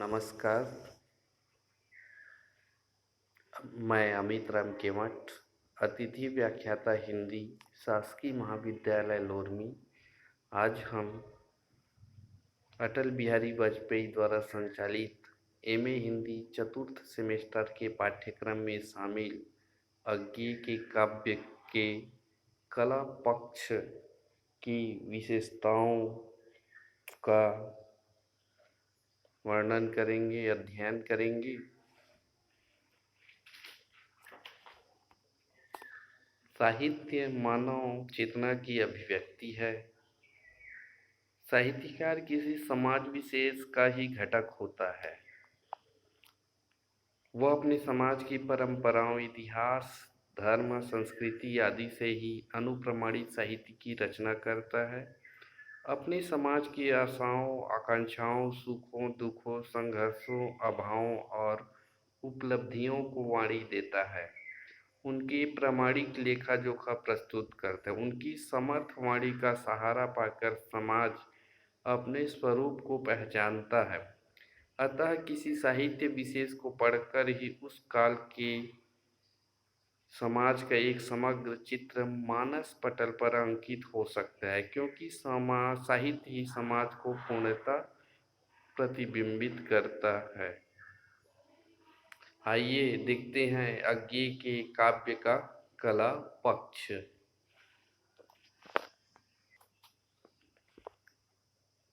नमस्कार। मैं अमित राम केवट, अतिथि व्याख्याता हिंदी, शासकीय महाविद्यालय लोरमी। आज हम अटल बिहारी वाजपेयी द्वारा संचालित एमए हिंदी चतुर्थ सेमेस्टर के पाठ्यक्रम में शामिल अज्ञेय के काव्य के कला पक्ष की विशेषताओं का वर्णन करेंगे, अध्ययन करेंगे। साहित्य मानव चेतना की अभिव्यक्ति है। साहित्यकार किसी समाज विशेष का ही घटक होता है। वह अपने समाज की परंपराओं, इतिहास, धर्म, संस्कृति आदि से ही अनुप्रमाणित साहित्य की रचना करता है। अपने समाज की आशाओं, आकांक्षाओं, सुखों, दुखों, संघर्षों, अभावों और उपलब्धियों को वाणी देता है। उनकी प्रामाणिक लेखा जोखा प्रस्तुत करते हैं। उनकी समर्थ वाणी का सहारा पाकर समाज अपने स्वरूप को पहचानता है। अतः किसी साहित्य विशेष को पढ़कर ही उस काल के समाज का एक समग्र चित्र मानस पटल पर अंकित हो सकता है, क्योंकि साहित्य ही समाज को पूर्णतः प्रतिबिंबित करता है। आइए देखते हैं अज्ञेय के काव्य का कला पक्ष।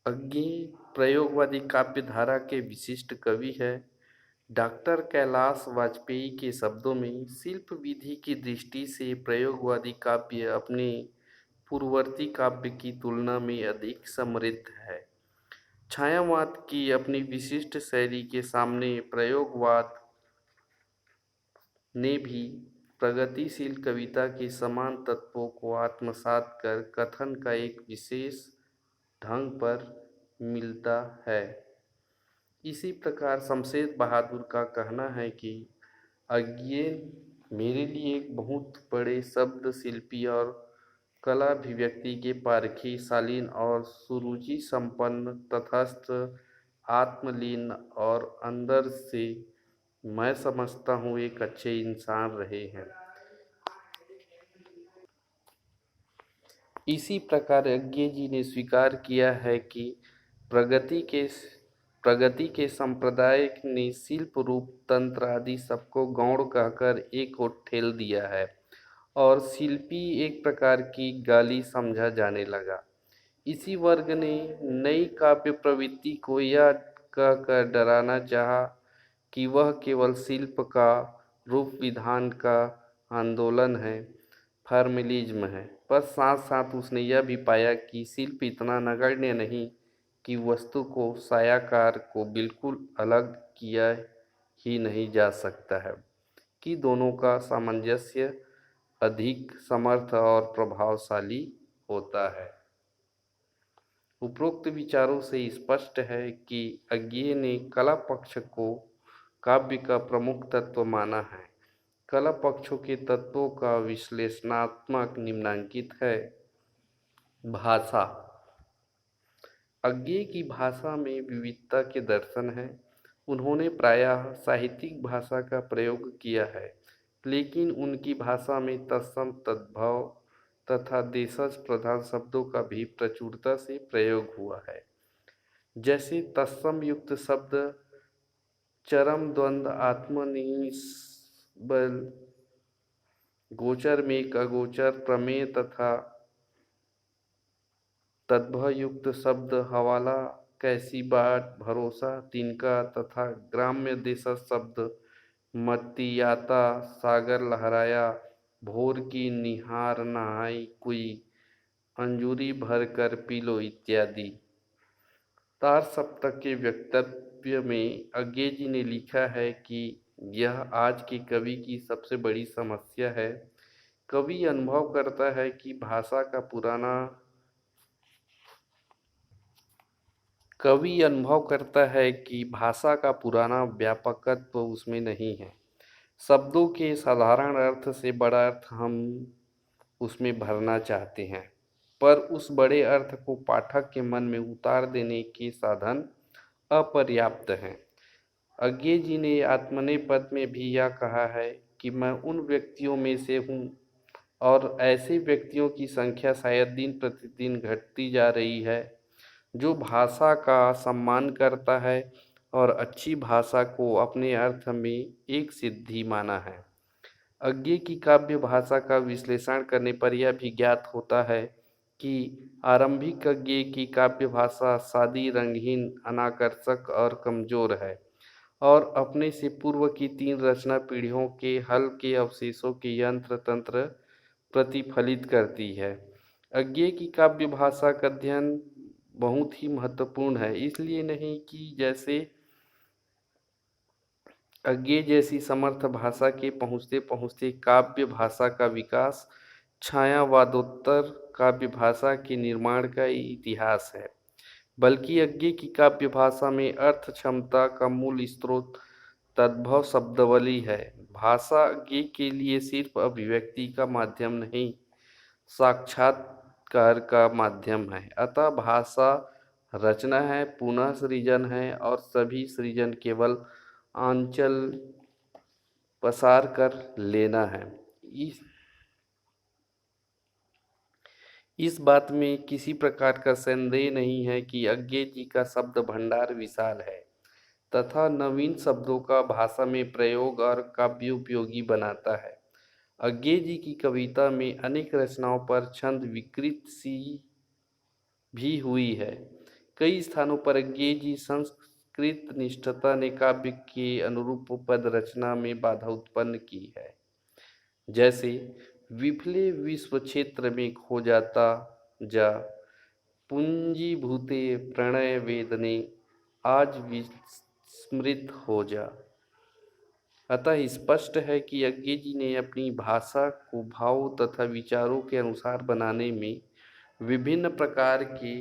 अज्ञेय प्रयोगवादी काव्य धारा के विशिष्ट कवि है। डॉक्टर कैलाश वाजपेयी के शब्दों में, शिल्प विधि की दृष्टि से प्रयोगवादी काव्य अपने पूर्ववर्ती काव्य की तुलना में अधिक समृद्ध है। छायावाद की अपनी विशिष्ट शैली के सामने प्रयोगवाद ने भी प्रगतिशील कविता के समान तत्वों को आत्मसात कर कथन का एक विशेष ढंग पर मिलता है। इसी प्रकार शमशेर बहादुर का कहना है कि अज्ञेय मेरे लिए एक बहुत बड़े शब्द शिल्पी और कला अभिव्यक्ति के पारखी, शालीन और सुरुचि संपन्न, तटस्थ, आत्मलीन और अंदर से मैं समझता हूँ एक अच्छे इंसान रहे हैं। इसी प्रकार अज्ञेय जी ने स्वीकार किया है कि प्रगति के संप्रदाय ने शिल्प, रूप, तंत्र आदि सबको गौण कहकर एक ओर ठेल दिया है और शिल्पी एक प्रकार की गाली समझा जाने लगा। इसी वर्ग ने नई काव्य प्रवृत्ति को यह कहकर डराना चाहा कि वह केवल शिल्प का रूप विधान का आंदोलन है, फॉर्मलिज्म है। पर साथ साथ उसने यह भी पाया कि शिल्प इतना नगण्य नहीं कि वस्तु को सायाकार को बिल्कुल अलग किया ही नहीं जा सकता है, कि दोनों का सामंजस्य अधिक समर्थ और प्रभावशाली होता है। उपरोक्त विचारों से स्पष्ट है कि अज्ञेय ने कला पक्ष को काव्य का प्रमुख तत्व माना है। कला पक्षों के तत्वों का विश्लेषणात्मक निम्नांकित है। भाषा। अज्ञेय की भाषा में विविधता के दर्शन है। उन्होंने प्रायः साहित्यिक भाषा का प्रयोग किया है, लेकिन उनकी भाषा में तत्सम, तद्भव तथा देशज प्रधान शब्दों का भी प्रचुरता से प्रयोग हुआ है। जैसे तत्सम युक्त शब्द चरम द्वंद्व, आत्मनिष्बल, गोचर में अगोचर, प्रमेय तथा तद्भव युक्त शब्द हवाला, कैसी बाट, भरोसा, तिनका तथा ग्राम्य देशज शब्द मतियाता, सागर लहराया, भोर की निहार नहाई कुई, अंजूरी भर कर पी लो इत्यादि। तार सप्तक के वक्तव्य में अज्ञेय जी ने लिखा है कि यह आज के कवि की सबसे बड़ी समस्या है। कवि अनुभव करता है कि भाषा का पुराना व्यापकत्व उसमें नहीं है। शब्दों के साधारण अर्थ से बड़ा अर्थ हम उसमें भरना चाहते हैं, पर उस बड़े अर्थ को पाठक के मन में उतार देने के साधन अपर्याप्त हैं। अज्ञे जी ने आत्मनेपद में भी यह कहा है कि मैं उन व्यक्तियों में से हूँ और ऐसे व्यक्तियों की संख्या शायद दिन प्रतिदिन घटती जा रही है जो भाषा का सम्मान करता है और अच्छी भाषा को अपने अर्थ में एक सिद्धि माना है। अज्ञे की काव्य भाषा का विश्लेषण करने पर यह भी ज्ञात होता है कि आरंभिक अज्ञे की काव्य भाषा सादी, रंगहीन, अनाकर्षक और कमजोर है और अपने से पूर्व की 3 रचना पीढ़ियों के हल के अवशेषों के यंत्र तंत्र प्रतिफलित करती है। अज्ञे की काव्य भाषा का अध्ययन बहुत ही महत्वपूर्ण है, इसलिए नहीं कि जैसे अज्ञे जैसी समर्थ भाषा के पहुँचते पहुँचते काव्य भाषा का विकास छायावादोत्तर काव्य भाषा के निर्माण का इतिहास है, बल्कि अज्ञे की काव्य भाषा में अर्थ क्षमता का मूल स्रोत तद्भव शब्दावली है। भाषा अज्ञे के लिए सिर्फ अभिव्यक्ति का माध्यम नहीं, साक्षात्कार का माध्यम है। अतः भाषा रचना है, पुनः सृजन है और सभी सृजन केवल आंचल पसार कर लेना है। इस इस बात में किसी प्रकार का संदेह नहीं है कि अज्ञे जी का शब्द भंडार विशाल है तथा नवीन शब्दों का भाषा में प्रयोग और काव्य उपयोगी बनाता है। अज्ञे जी की कविता में अनेक रचनाओं पर छंद विकृत सी भी हुई है। कई स्थानों पर अज्ञे जी संस्कृत निष्ठता ने काव्य के अनुरूप पद रचना में बाधा उत्पन्न की है। जैसे विफले विश्व क्षेत्र में खो जाता जा, पूंजीभूते प्रणय वेदने आज विस्मृत हो जा। अतः स्पष्ट है कि अज्ञे जी ने अपनी भाषा को भाव तथा विचारों के अनुसार बनाने में विभिन्न प्रकार के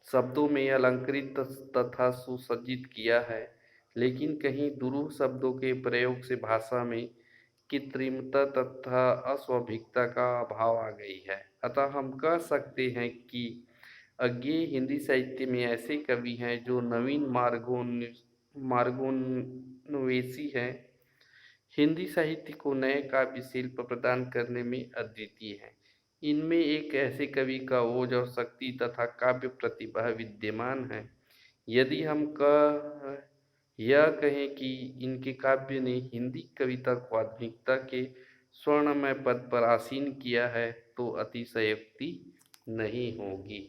शब्दों में अलंकृत तथा सुसज्जित किया है, लेकिन कहीं दुरूह शब्दों के प्रयोग से भाषा में कृत्रिमता तथा अस्वाभाविकता का अभाव आ गई है। अतः हम कह सकते हैं कि अज्ञे हिंदी साहित्य में ऐसे कवि हैं जो नवीन मार्गोन्वेषी हैं, हिंदी साहित्य को नए काव्य शिल्प प्रदान करने में अद्वितीय हैं। इनमें एक ऐसे कवि का ओज और शक्ति तथा काव्य प्रतिभा विद्यमान है। यदि हम यह कहें कि इनके काव्य ने हिंदी कविता को आधुनिकता के स्वर्णमय पद पर आसीन किया है तो अतिशयोक्ति नहीं होगी।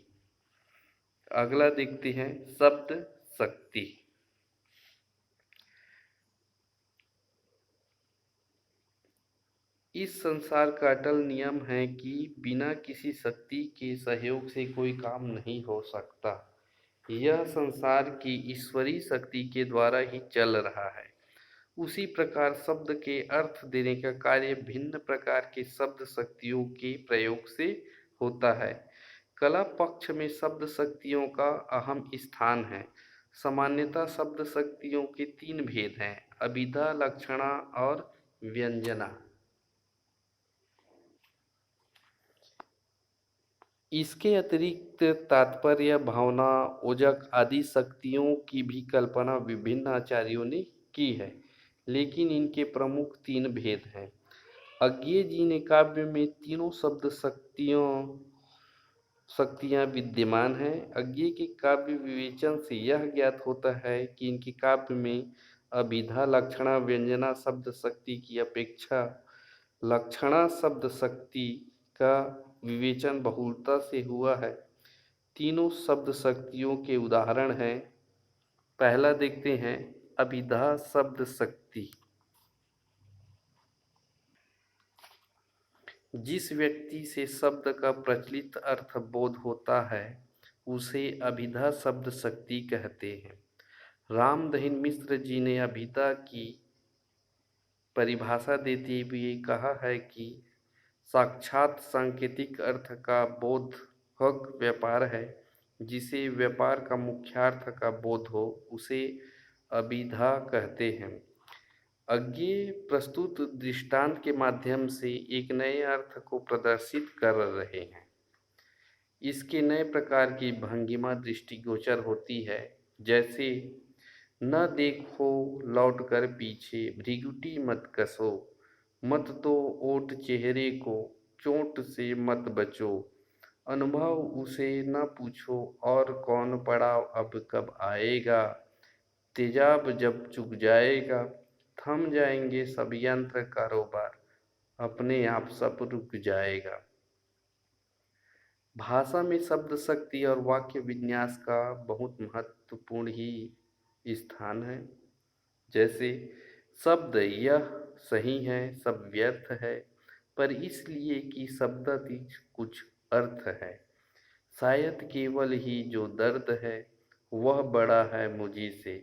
अगला देखते हैं शब्द शक्ति। इस संसार का अटल नियम है कि बिना किसी शक्ति के सहयोग से कोई काम नहीं हो सकता। यह संसार की ईश्वरीय शक्ति के द्वारा ही चल रहा है। उसी प्रकार शब्द के अर्थ देने का कार्य भिन्न प्रकार के शब्द शक्तियों के प्रयोग से होता है। कला पक्ष में शब्द शक्तियों का अहम स्थान है। सामान्यतः शब्द शक्तियों के 3 भेद हैं: अभिधा, लक्षणा और व्यंजना। इसके अतिरिक्त तात्पर्य, भावना, ओजक आदि शक्तियों की भी कल्पना विभिन्न आचार्यों ने की है, लेकिन इनके प्रमुख 3 भेद हैं। अज्ञे जी ने काव्य में तीनों शब्द शक्तियाँ विद्यमान हैं। अज्ञे के काव्य विवेचन से यह ज्ञात होता है कि इनके काव्य में अभिधा, लक्षणा, व्यंजना शब्द शक्ति की अपेक्षा लक्षणा शब्द शक्ति का विवेचन बहुलता से हुआ है। तीनों शब्द शक्तियों के उदाहरण हैं। पहला देखते हैं अभिधा शब्द शक्ति। जिस व्यक्ति से शब्द का प्रचलित अर्थ बोध होता है उसे अभिधा शब्द शक्ति कहते हैं। रामदहिन मिश्र जी ने अभिधा की परिभाषा देते हुए कहा है कि साक्षात सांकेतिक अर्थ का बोधक व्यापार है। जिसे व्यापार का मुख्यार्थ का बोध हो उसे अभिधा कहते हैं। अज्ञे प्रस्तुत दृष्टांत के माध्यम से एक नए अर्थ को प्रदर्शित कर रहे हैं। इसके नए प्रकार की भंगिमा दृष्टिगोचर होती है। जैसे न देखो लौट कर पीछे, भृगुटी मत कसो, मत तो ओट चेहरे को, चोट से मत बचो। अनुभव उसे न पूछो, और कौन पड़ाव अब कब आएगा। तेजाब जब चुक जाएगा, थम जाएंगे सब यंत्र कारोबार, अपने आप सब रुक जाएगा। भाषा में शब्द शक्ति और वाक्य विन्यास का बहुत महत्वपूर्ण ही स्थान है। जैसे शब्द यह सही है, सब व्यर्थ है, पर इसलिए कि शब्दातीत कुछ अर्थ है। शायद केवल ही जो दर्द है, वह बड़ा है मुझी से,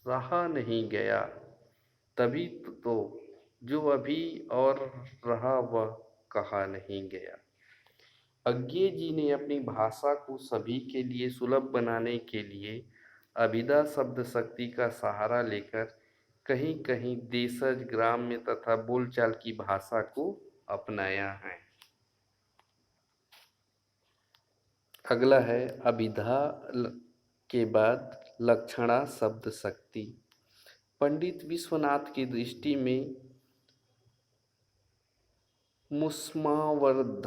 सहा नहीं गया। तभी तो जो अभी और रहा वह कहा नहीं गया। अज्ञे जी ने अपनी भाषा को सभी के लिए सुलभ बनाने के लिए अभिधा शब्द शक्ति का सहारा लेकर कहीं कहीं देशज, ग्राम्य तथा बोलचाल की भाषा को अपनाया है। अगला है अभिधा के बाद लक्षणा शब्द शक्ति। पंडित विश्वनाथ की दृष्टि में मुष्मावर्धवाथे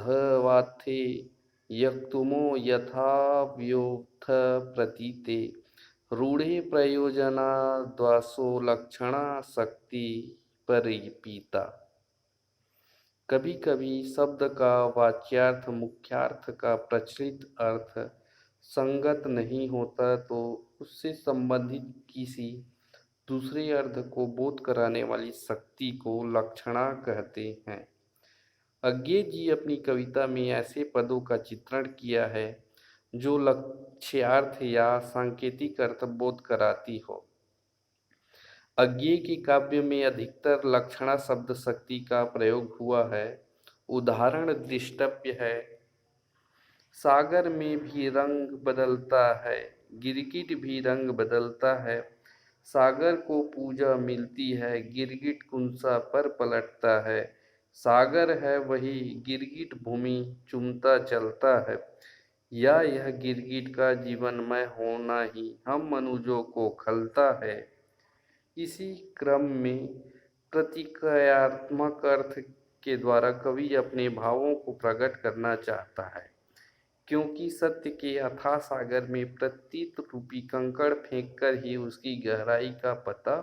यक्तुमो यथा व्योत्थ प्रतीते, रूढ़े प्रयोजनाद्वासो लक्षणा शक्ति परिपीता। कभी कभी शब्द का वाच्यार्थ मुख्यार्थ का प्रचलित अर्थ संगत नहीं होता, तो उससे संबंधित किसी दूसरे अर्थ को बोध कराने वाली शक्ति को लक्षणा कहते हैं। अज्ञे जी अपनी कविता में ऐसे पदों का चित्रण किया है जो लक्ष्यार्थ या सांकेतिक अर्थ बोध कराती हो। अज्ञे के काव्य में अधिकतर लक्षणा शब्द शक्ति का प्रयोग हुआ है। उदाहरण दृष्टव्य है। सागर में भी रंग बदलता है, गिरगिट भी रंग बदलता है। सागर को पूजा मिलती है, गिरगिट कुंसा पर पलटता है। सागर है वही, गिरगिट भूमि चूमता चलता है। या यह गिरगिट का जीवनमय होना ही हम मनुजों को खलता है। इसी क्रम में प्रतीकात्मक अर्थ के द्वारा कवि अपने भावों को प्रकट करना चाहता है, क्योंकि सत्य के अथाह सागर में प्रतीत रूपी कंकड़ फेंककर ही उसकी गहराई का पता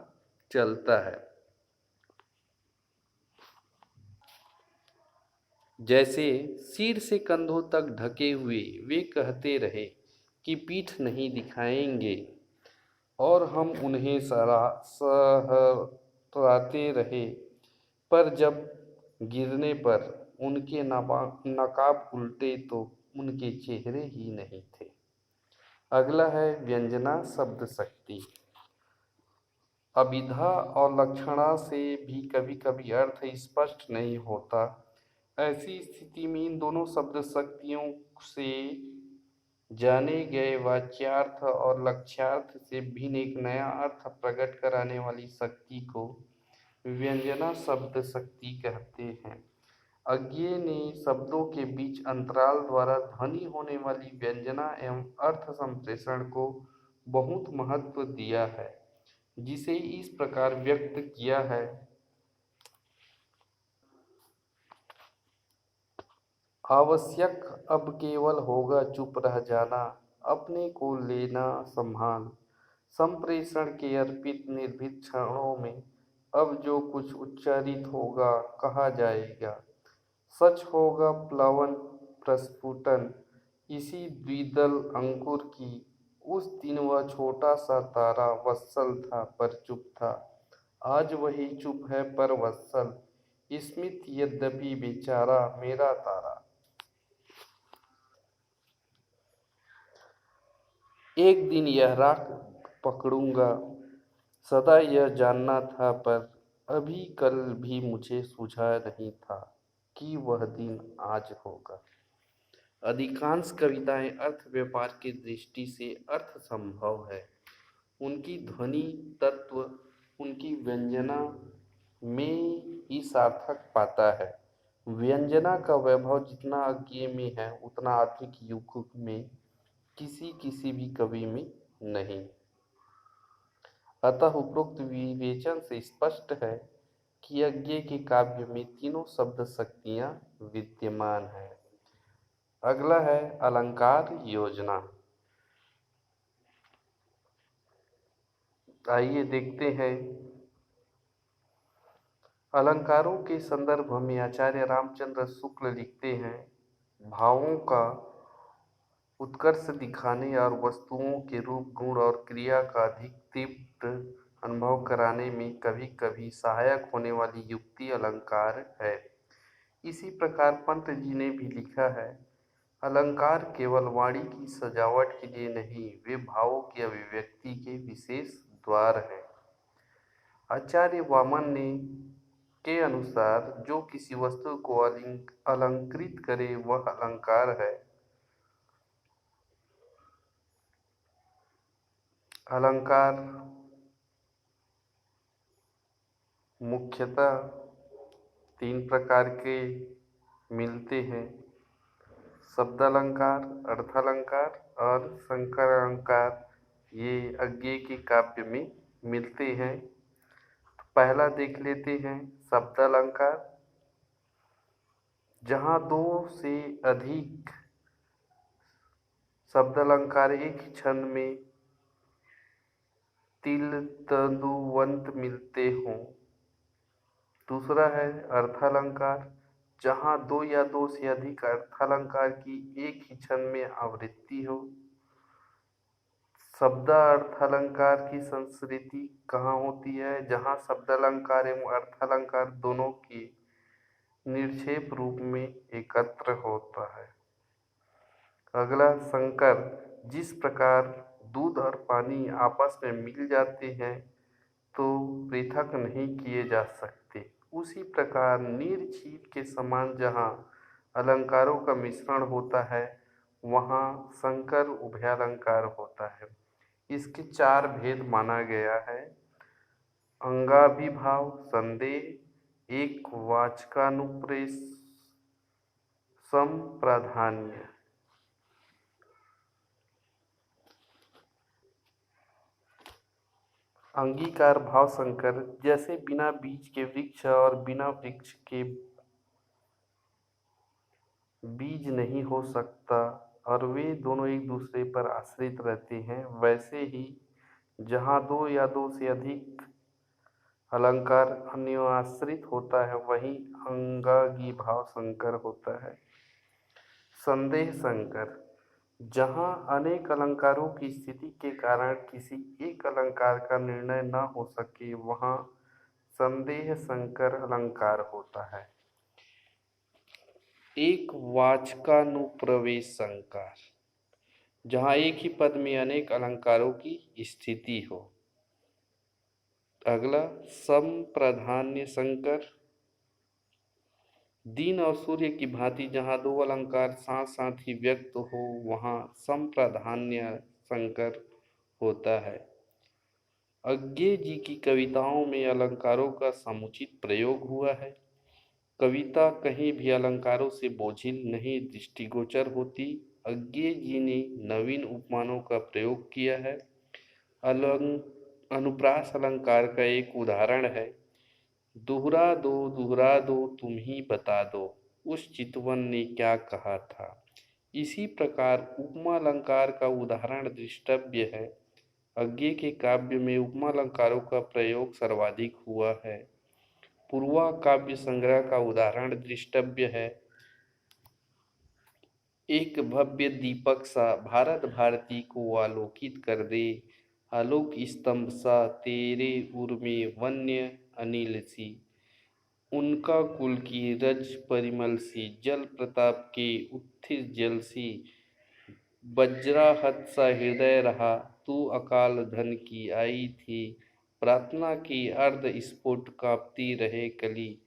चलता है। जैसे सिर से कंधों तक ढके हुए वे कहते रहे कि पीठ नहीं दिखाएंगे, और हम उन्हें सहराते रहे, पर जब गिरने पर उनके नकाब उल्टे तो उनके चेहरे ही नहीं थे। अगला है व्यंजना शब्द शक्ति। अभिधा और लक्षणा से भी कभी कभी अर्थ स्पष्ट नहीं होता। ऐसी स्थिति में इन दोनों शब्द शक्तियों से जाने गए वाच्यार्थ और लक्ष्यार्थ से भिन्न एक नया अर्थ प्रकट कराने वाली शक्ति को व्यंजना शब्द शक्ति कहते हैं। अज्ञे ने शब्दों के बीच अंतराल द्वारा ध्वनि होने वाली व्यंजना एवं अर्थ संप्रेषण को बहुत महत्व दिया है, जिसे इस प्रकार व्यक्त किया है। आवश्यक अब केवल होगा चुप रह जाना, अपने को लेना संभाल। संप्रेषण के अर्पित निर्भीत क्षणों में अब जो कुछ उच्चारित होगा कहा जाएगा। सच होगा प्लवन प्रस्फुटन इसी द्विदल अंकुर की। उस दिन वह छोटा सा तारा वत्सल था पर चुप था, आज वही चुप है पर वत्सल, स्मित यद्यपि बेचारा मेरा तारा। एक दिन यह राह पकड़ूंगा, सदा यह जानना था, पर अभी कल भी मुझे सूझा नहीं था कि वह दिन आज होगा। अधिकांश कविताएं अर्थ व्यापार की दृष्टि से अर्थ संभव है। उनकी ध्वनि तत्व उनकी व्यंजना में ही सार्थक पाता है। व्यंजना का वैभव जितना अज्ञे में है, उतना आधुनिक युग में किसी किसी भी कवि में नहीं। अतः उपरोक्त विवेचन से स्पष्ट है कि यज्ञ के काव्य में तीनों शब्द शक्तियां विद्यमान है। अगला है अलंकार योजना। आइए देखते हैं। अलंकारों के संदर्भ में आचार्य रामचंद्र शुक्ल लिखते हैं, भावों का उत्कर्ष दिखाने और वस्तुओं के रूप, गुण और क्रिया का अधिक तीव्र अनुभव कराने में कभी कभी सहायक होने वाली युक्ति अलंकार है। इसी प्रकार पंत जी ने भी लिखा है, अलंकार केवल वाणी की सजावट के लिए नहीं, वे भावों की अभिव्यक्ति के विशेष द्वार हैं। आचार्य वामन ने के अनुसार जो किसी वस्तु को अलंकृत करे वह अलंकार है। अलंकार मुख्यतः तीन प्रकार के मिलते हैं, शब्द अलंकार, अर्थ अलंकार और संकर अलंकार। ये अज्ञे के काव्य में मिलते हैं। तो पहला देख लेते हैं शब्द अलंकार। जहाँ दो से अधिक शब्द अलंकार एक ही छंद में तिल तंदुवंत मिलते हों। दूसरा है अर्थालंकार, जहाँ दो या दो से अधिक अर्थालंकार की एक ही छंद में आवृत्ति हो। शब्द अर्थालंकार की संस्कृति कहाँ होती है? जहाँ शब्द अलंकार एवं अर्थालंकार दोनों की निर्क्षेप रूप में एकत्र होता है। अगला संकर, जिस प्रकार दूध और पानी आपस में मिल जाते हैं तो पृथक नहीं किए जा सकते, उसी प्रकार नीर छीट के समान जहाँ अलंकारों का मिश्रण होता है वहाँ संकर उभयालंकार होता है। इसके चार भेद माना गया है। अंगाभिभाव संदेह, एक वाचकानुप्रेस, संप्राधान्य। अंगीकार भाव संकर, जैसे बिना बीज के वृक्ष और बिना वृक्ष के बीज नहीं हो सकता और वे दोनों एक दूसरे पर आश्रित रहते हैं, वैसे ही जहाँ दो या दो से अधिक अलंकार अन्योन्याश्रित होता है वहीं अंगागी भाव संकर होता है। संदेह संकर, जहाँ अनेक अलंकारों की स्थिति के कारण किसी एक अलंकार का निर्णय न हो सके वहाँ संदेह संकर अलंकार होता है। एक वाचकानुप्रवेश संकर, जहाँ एक ही पद में अनेक अलंकारों की स्थिति हो। अगला संप्राधान्य संकर, दिन और सूर्य की भांति जहाँ दो अलंकार साथ साथ ही व्यक्त हो वहाँ संप्राधान्य संकर होता है। अज्ञे जी की कविताओं में अलंकारों का समुचित प्रयोग हुआ है। कविता कहीं भी अलंकारों से बोझिल नहीं दृष्टिगोचर होती। अज्ञे जी ने नवीन उपमानों का प्रयोग किया है। अनुप्रास अलंकार का एक उदाहरण है, दोहरा दो तुम ही बता दो, उस चितवन ने क्या कहा था। इसी प्रकार उपमा अलंकार का उदाहरण दृष्टव्य है। अज्ञे के काव्य में उपमा अलंकारों का प्रयोग सर्वाधिक हुआ है। पूर्वा काव्य संग्रह का उदाहरण दृष्टव्य है। एक भव्य दीपक सा भारत भारती को आलोकित कर दे, आलोक स्तंभ सा तेरे उर में वन्य अनिल सी, उनका कुल की रज परिमल सी, जल प्रताप के उत्थित जल सी, वज्राहत सा हृदय रहा, तू अकाल धन की आई थी, प्रार्थना की अर्ध स्फुट कांपती रहे कली।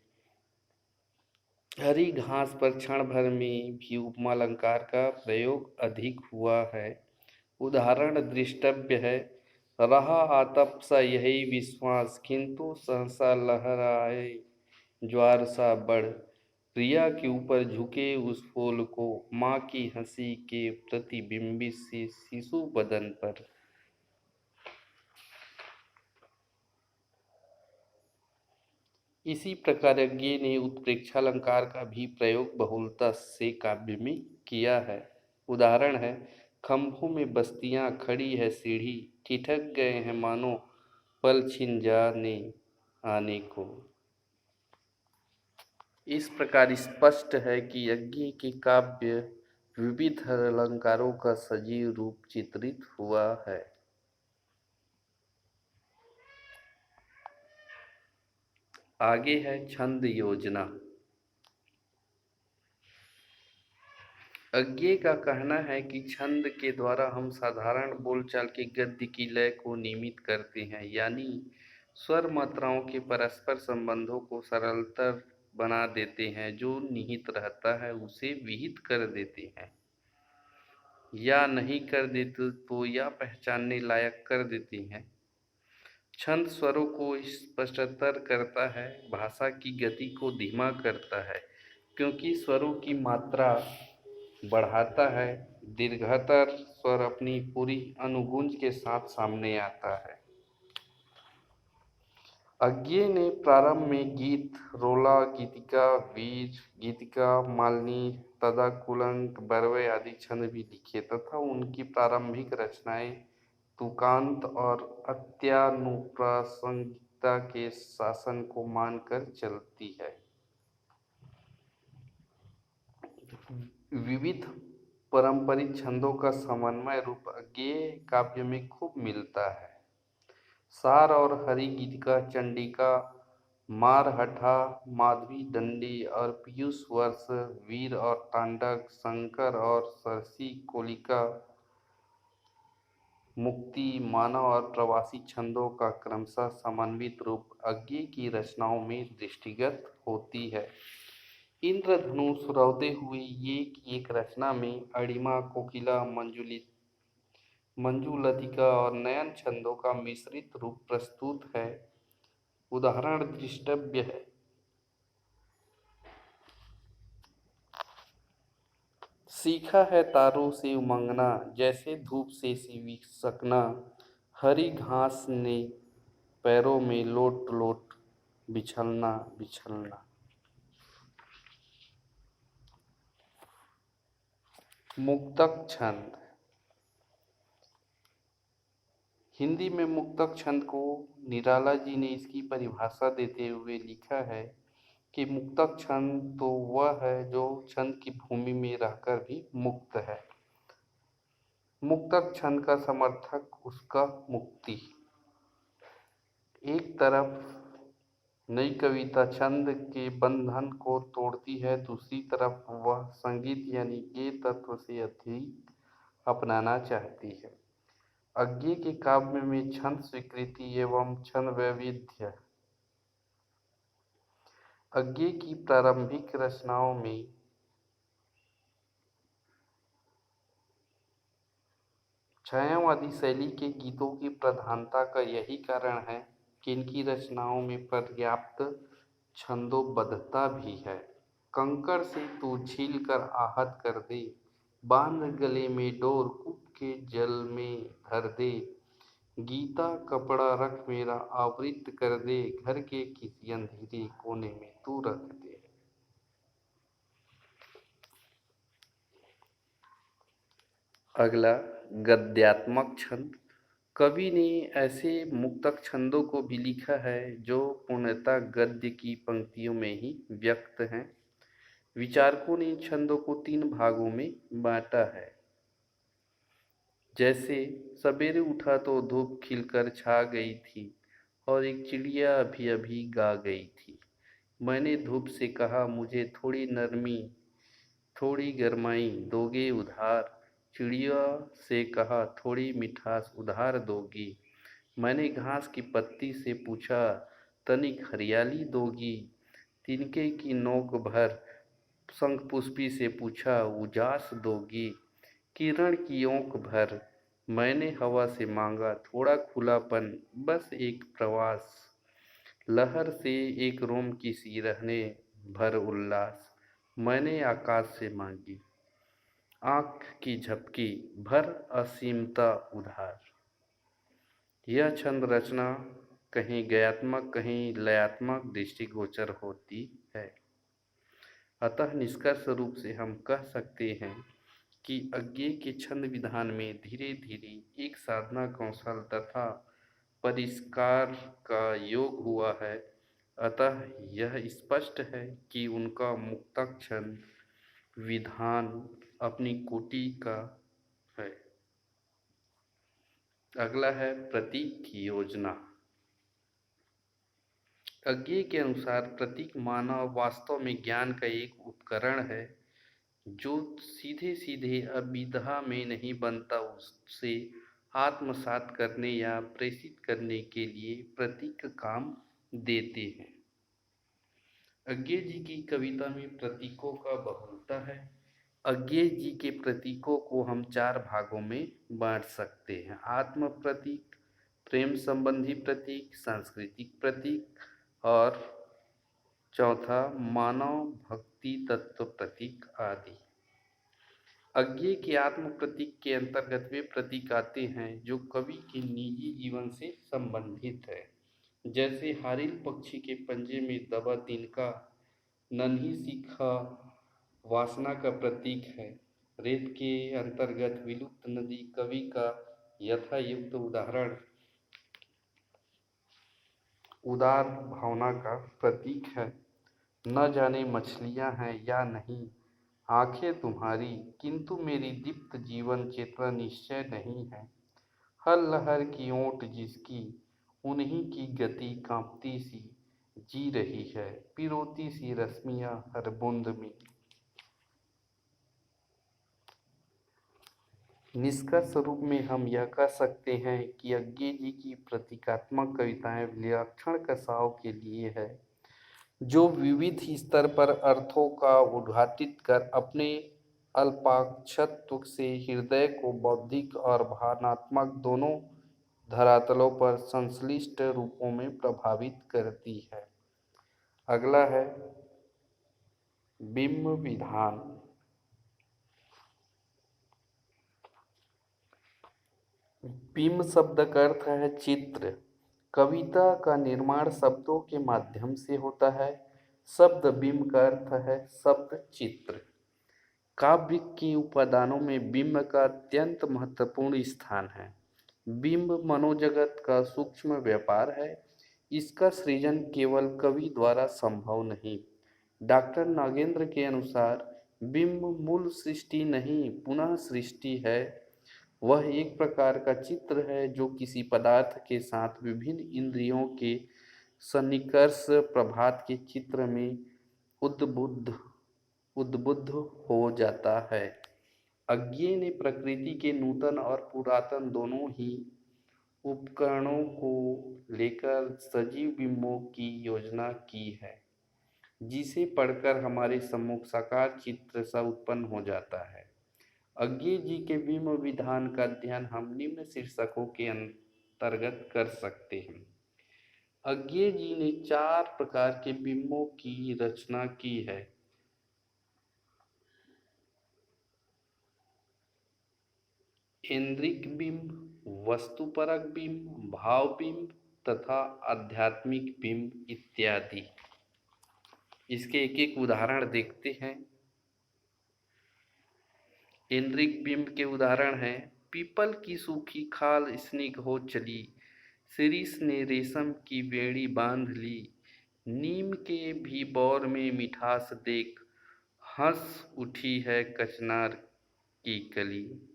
हरी घास पर क्षण भर में भी उपमा अलंकार का प्रयोग अधिक हुआ है। उदाहरण दृष्टव्य है, रहा आतप सा यही विश्वास, किंतु सहसा लहराए ज्वार सा बढ़, प्रिया के ऊपर झुके उस फूल को, माँ की हंसी के प्रतिबिंबित सी शिशु बदन पर। इसी प्रकार यज्ञ ने उत्प्रेक्षालंकार का भी प्रयोग बहुलता से काव्य में किया है। उदाहरण है, खंभों में बस्तियां खड़ी है सीढ़ी, ठिठक गए हैं मानो पल छिन जाने आने को। इस प्रकार स्पष्ट है कि यज्ञ के काव्य विविध अलंकारों का सजीव रूप चित्रित हुआ है। आगे है छंद योजना। यज्ञ का कहना है कि छंद के द्वारा हम साधारण बोलचाल के गद्य की लय को नियमित करते हैं, यानी स्वर मात्राओं के परस्पर संबंधों को सरलतर बना देते हैं। जो निहित रहता है उसे विहित कर देते हैं, या नहीं कर देते तो या पहचानने लायक कर देते हैं। छंद स्वरों को स्पष्टतर करता है, भाषा की गति को धीमा करता है, क्योंकि स्वरों की मात्रा बढ़ाता है। दीर्घतर स्वर अपनी पूरी अनुगुंज के साथ सामने आता है। यज्ञ ने प्रारंभ में गीत, रोला, गीतिका, वीर, गीतिका, मालिनी, तदाकुलंक, बरवे आदि छंद भी लिखे तथा उनकी प्रारंभिक रचनाएं तुकांत और अत्यानुप्रासंगिकता के शासन को मानकर चलती है। विविध पारंपरिक छंदों का समन्वय रूप यज्ञ काव्य में खूब मिलता है। सार और हरि गीतिका, चंडिका, मारहठा, माधवी दंडी और पीयूष वर्ष, वीर और तांडक, शंकर और सरसी कोलिका, मुक्ति, मानव और प्रवासी छंदों का क्रमशः समन्वित रूप यज्ञ की रचनाओं में दृष्टिगत होती है। इंद्रधनुष रौदे हुए ये एक रचना में अणिमा, कोकिला, मंजुलतिका और नयन छंदों का मिश्रित रूप प्रस्तुत है। उदाहरण दृष्टव्य है। सीखा है तारों से उमंगना, जैसे धूप से सिसकना, हरी घास ने पैरों में लोट लोट बिछलना बिछलना। मुक्तक छंद। हिंदी में मुक्तक छंद को निराला जी ने इसकी परिभाषा देते हुए लिखा है कि मुक्तक छंद तो वह है जो छंद की भूमि में रहकर भी मुक्त है। मुक्तक छंद का समर्थक उसका मुक्ति। एक तरफ नई कविता छंद के बंधन को तोड़ती है, दूसरी तरफ वह संगीत यानी गेय तत्व से अधिक अपनाना चाहती है। यज्ञ के काव्य में छंद स्वीकृति एवं छंद वैविध्य। यज्ञ की प्रारंभिक रचनाओं में छायावादी शैली के गीतों की प्रधानता का यही कारण है कि इनकी रचनाओं में पर्याप्त छंदोबद्धता भी है। कंकड़ से तू छील कर आहत कर दे, बांध गले में डोर कूप के जल में धर दे, गीता कपड़ा रख मेरा आवृत कर दे, घर के किसी अंधेरे कोने में तू रख दे। अगला गद्यात्मक छंद। कवि ने ऐसे मुक्तक छंदों को भी लिखा है जो पूर्णतः गद्य की पंक्तियों में ही व्यक्त हैं। विचारकों ने इन छंदों को 3 भागों में बांटा है। जैसे सवेरे उठा तो धूप खिलकर छा गई थी और एक चिड़िया अभी अभी गा गई थी। मैंने धूप से कहा मुझे थोड़ी नरमी थोड़ी गरमाई दोगे उधार, चिड़िया से कहा थोड़ी मिठास उधार दोगी। मैंने घास की पत्ती से पूछा तनिक हरियाली दोगी, तिनके की नोक भर शंखपुष्पी से पूछा उजास दोगी। किरण की ओंक भर मैंने हवा से मांगा थोड़ा खुलापन बस एक प्रवास, लहर से एक रोम की सी रहने भर उल्लास। मैंने आकाश से मांगी आँख की झपकी भर असीमता उधार। यह छंद रचना कहीं गयात्मक कहीं लयात्मक दृष्टिगोचर होती है। अतः निष्कर्ष रूप से हम कह सकते हैं कि अज्ञेय के छंद विधान में धीरे धीरे एक साधना कौशल तथा परिष्कार का योग हुआ है। अतः यह स्पष्ट है कि उनका मुक्तक छंद विधान अपनी कोटि का है। अगला है प्रतीक की योजना। अज्ञेय के अनुसार प्रतीक मानव वास्तव में ज्ञान का एक उपकरण है जो सीधे सीधे अभिधा में नहीं बनता, उससे आत्मसात करने या प्रेषित करने के लिए प्रतीक काम देते हैं। अज्ञेय जी की कविता में प्रतीकों का बहुलता है। अज्ञेय जी के प्रतीकों को हम 4 भागों में बांट सकते हैं: आत्म प्रतीक, प्रेम संबंधी प्रतीक, सांस्कृतिक प्रतीक और चौथा मानव भक्ति तत्व प्रतीक आदि। अज्ञेय के आत्म प्रतीक के अंतर्गत वे प्रतीक आते हैं जो कवि के निजी जीवन से संबंधित है, जैसे हारिल पक्षी के पंजे में दबा तिनका नन्ही शिखा वासना का प्रतीक है। रेत के अंतर्गत विलुप्त नदी कवि का यथायुक्त उदाहरण उदार भावना का प्रतीक है। न जाने मछलियां हैं या नहीं आंखें तुम्हारी, किंतु मेरी दीप्त जीवन चेतना निश्चय नहीं है। हर लहर की ओट जिसकी, उन्हीं की गति कांपती सी जी रही है, पिरोती सी रश्मियां हर बूंद में। निष्कर्ष रूप में हम यह कह सकते हैं कि अज्ञेय जी की प्रतीकात्मक कविताएं विलक्षण कसाव के लिए है, जो विविध स्तर पर अर्थों का उद्घाटित कर अपने अल्पाक्षत्व से हृदय को बौद्धिक और भावनात्मक दोनों धरातलों पर संश्लिष्ट रूपों में प्रभावित करती है। अगला है बिंब विधान। बिंब शब्द का अर्थ है चित्र। कविता का निर्माण शब्दों के माध्यम से होता है। शब्द बिंब का अर्थ है शब्द चित्र। काव्य के उपादानों में बिंब का अत्यंत महत्वपूर्ण स्थान है। बिंब मनोजगत का सूक्ष्म व्यापार है। इसका सृजन केवल कवि द्वारा संभव नहीं। डॉक्टर नागेंद्र के अनुसार बिंब मूल सृष्टि नहीं, पुनः सृष्टि है। वह एक प्रकार का चित्र है जो किसी पदार्थ के साथ विभिन्न इंद्रियों के सन्निकर्ष प्रभात के चित्र में उद्बुद्ध हो जाता है। अज्ञेय ने प्रकृति के नूतन और पुरातन दोनों ही उपकरणों को लेकर सजीव बिंबों की योजना की है, जिसे पढ़कर हमारे सम्मुख साकार चित्र सा उत्पन्न हो जाता है। अज्ञेय जी के बिंब विधान का अध्ययन हम निम्न शीर्षकों के अंतर्गत कर सकते हैं। अज्ञेय जी ने 4 प्रकार के बिंबों की रचना की है। ऐन्द्रिक बिंब, वस्तुपरक बिंब, भाव बिंब तथा आध्यात्मिक बिंब इत्यादि। इसके एक एक उदाहरण देखते हैं। ऐन्द्रिक बिंब के उदाहरण हैं: पीपल की सूखी खाल स्निग्ध हो चली, शिरीष ने रेशम की बेड़ी बांध ली, नीम के भी बौर में मिठास देख, हंस उठी है कचनार की कली।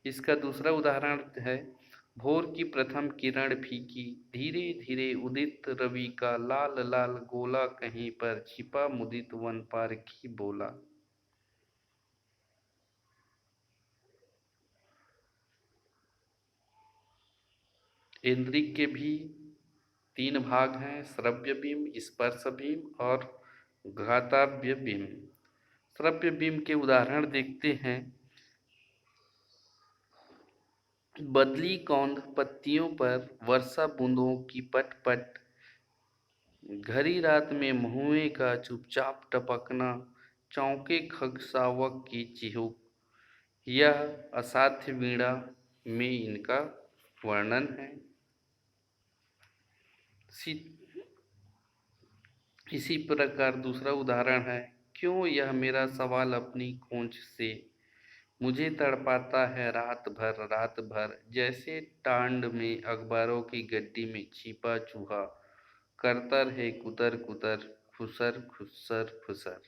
इसका दूसरा उदाहरण है: भोर की प्रथम किरण फीकी, धीरे धीरे उदित रवि का लाल लाल गोला कहीं पर छिपा मुदित वन पारखी बोला। ऐन्द्रिक के भी 3 भाग हैं: श्रव्य बिंब, स्पर्श बिंब और घातव्य बिंब। श्रव्य बिंब के उदाहरण देखते हैं। बदली कौंध पत्तियों पर वर्षा बूंदों की पट पट, घरी रात में महुए का चुपचाप टपकना, चौके खग शावक की चिहुक। यह असाध्य वीणा में इनका वर्णन है। सी- इसी प्रकार दूसरा उदाहरण है, क्यों यह मेरा सवाल अपनी खोज से मुझे तड़पाता है रात भर, जैसे टांड में अखबारों की गड्डी में छिपा चूहा करता रहे कुतर कुतर, खुसर खुसर खुसर।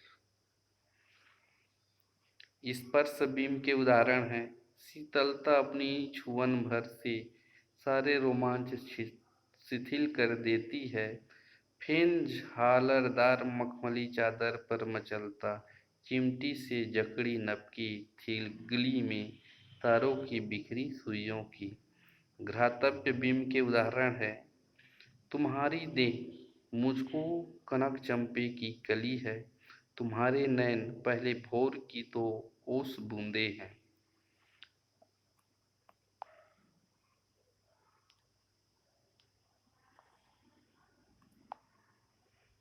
स्पर्श बिंब के उदाहरण हैं, शीतलता अपनी छुअन भर से सारे रोमांच शिथिल कर देती है। फेन झालरदार मखमली चादर पर मचलता, चिमटी से जकड़ी नपकी थिगली में तारों की बिखरी सुइयों की। घ्रातव्य बिंब के उदाहरण है, तुम्हारी देह मुझको कनक चंपे की कली है, तुम्हारे नैन पहले भोर की तो ओस बूंदे हैं।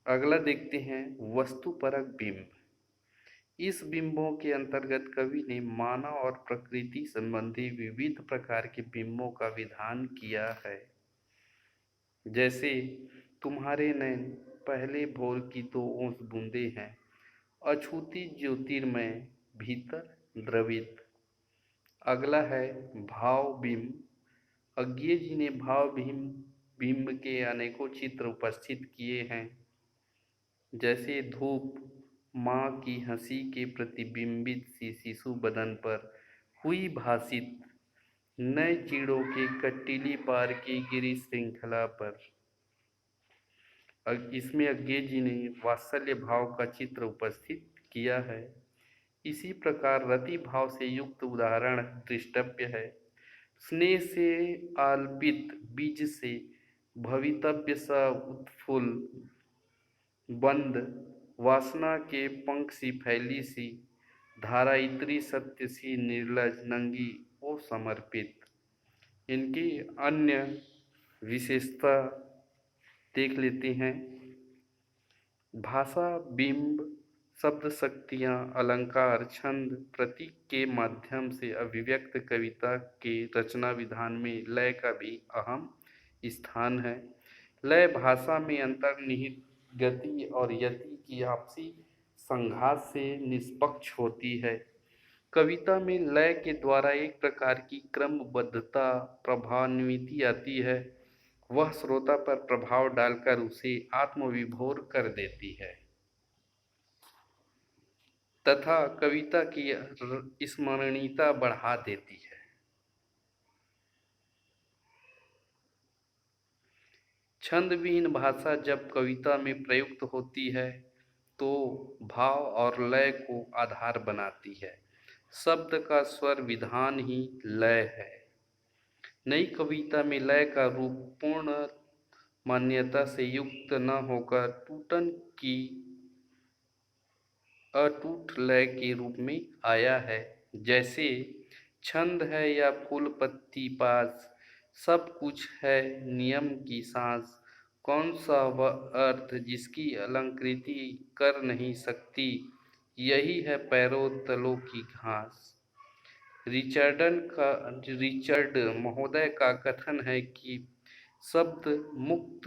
अगला देखते हैं वस्तुपरक बिंब। इस बिंबों के अंतर्गत कवि ने मानव और प्रकृति संबंधी विविध प्रकार के बिंबों का विधान किया है। जैसे तुम्हारे नैन पहले भोर की तो ओस बूंदे हैं, अछूती ज्योतिर्मय भीतर द्रवित। अगला है भाव बिंब। अज्ञे जी ने भाव बिंब के अनेकों चित्र उपस्थित किए हैं। जैसे धूप माँ की हंसी के प्रतिबिंबित सी शिशु बदन पर हुई भासित, नए चीड़ों के कटीली पार की गिरी श्रृंखला पर। इसमें अज्ञे जी ने वात्सल्य भाव का चित्र उपस्थित किया है। इसी प्रकार रति भाव से युक्त उदाहरण दृष्टव्य है। स्नेह से आल्पित बीज से भवितव्य सा उत्फुल बंद, वासना के पंख सी फैली सी धारा, इतनी सत्य सी निर्लज नंगी ओ समर्पित। इनकी अन्य विशेषता देख लेते हैं। भाषा बिंब, शब्द शक्तियाँ, अलंकार, छंद, प्रतीक के माध्यम से अभिव्यक्त कविता के रचना विधान में लय का भी अहम स्थान है। लय भाषा में अंतर्निहित गति और यति की आपसी संघात से निष्पक्ष होती है। कविता में लय के द्वारा एक प्रकार की क्रमबद्धता, प्रभावान्विति आती है। वह श्रोता पर प्रभाव डालकर उसे आत्मविभोर कर देती है तथा कविता की स्मरणीयता बढ़ा देती है। छंदविहीन भाषा जब कविता में प्रयुक्त होती है तो भाव और लय को आधार बनाती है। शब्द का स्वर विधान ही लय है। नई कविता में लय का रूप पूर्ण मान्यता से युक्त न होकर टूटन की अटूट लय के रूप में आया है। जैसे छंद है या फूल पत्ती पास, सब कुछ है नियम की सांस, कौन सा वह अर्थ जिसकी अलंकृति कर नहीं सकती, यही है पैरों तलों की घास। रिचर्ड महोदय का कथन है कि शब्द मुक्त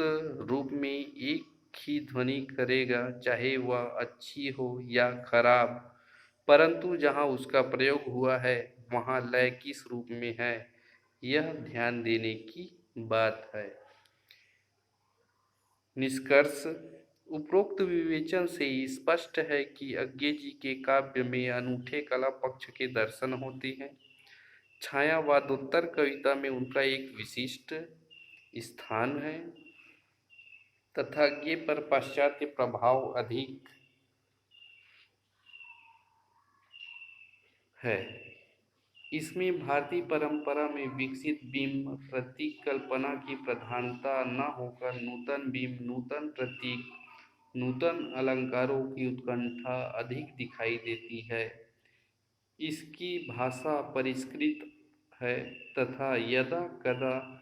रूप में एक ही ध्वनि करेगा, चाहे वह अच्छी हो या खराब, परंतु जहाँ उसका प्रयोग हुआ है वहाँ लय किस रूप में है, यह ध्यान देने की बात है। निष्कर्ष, उपरोक्त विवेचन से स्पष्ट है कि अज्ञे जी के काव्य में अनूठे कला पक्ष के दर्शन होते हैं। छायावादोत्तर कविता में उनका एक विशिष्ट स्थान है तथा अज्ञे पर पाश्चात्य प्रभाव अधिक है। इसमें भारतीय परंपरा में विकसित बिंब प्रतीक कल्पना की प्रधानता न होकर नूतन बिंब, नूतन प्रतीक, नूतन अलंकारों की उत्कंठा अधिक दिखाई देती है। इसकी भाषा परिष्कृत है तथा यदा कदा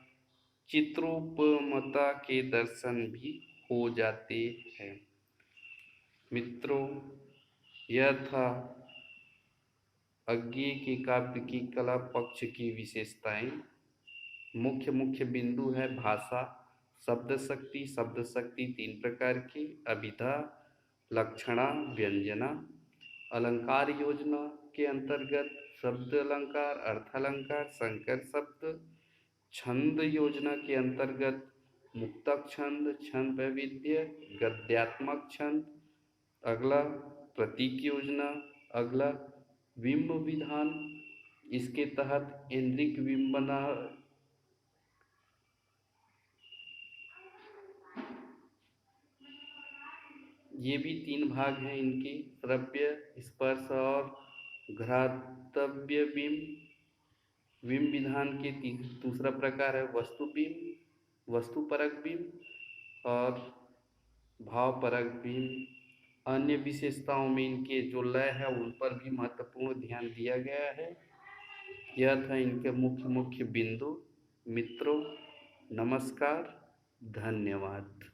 चित्रोपमता के दर्शन भी हो जाते हैं। मित्रों, यह था अज्ञे के काव्य की कला पक्ष की विशेषताएं। मुख्य मुख्य बिंदु है भाषा, शब्द शक्ति तीन प्रकार की: अभिधा, लक्षणा, व्यंजना। अलंकार योजना के अंतर्गत शब्द अलंकार, अर्थ अलंकार, संकर शब्द। छंद योजना के अंतर्गत मुक्तक छंद, छंद वैविध्य, गद्यात्मक छंद। अगला प्रतीक योजना। अगला बिंब विधान, इसके तहत इंद्रिक विंबना, ये भी तीन भाग हैं इनके: श्रव्य, स्पर्श और घ्रातव्य बिंब। बिंब विधान के दूसरा प्रकार है वस्तु बिंब, वस्तुपरक बिंब और भावपरक बिंब। अन्य विशेषताओं में इनके जो लय है उन पर भी महत्वपूर्ण ध्यान दिया गया है। यह था इनके मुख्य मुख्य बिंदु। मित्रों, नमस्कार, धन्यवाद।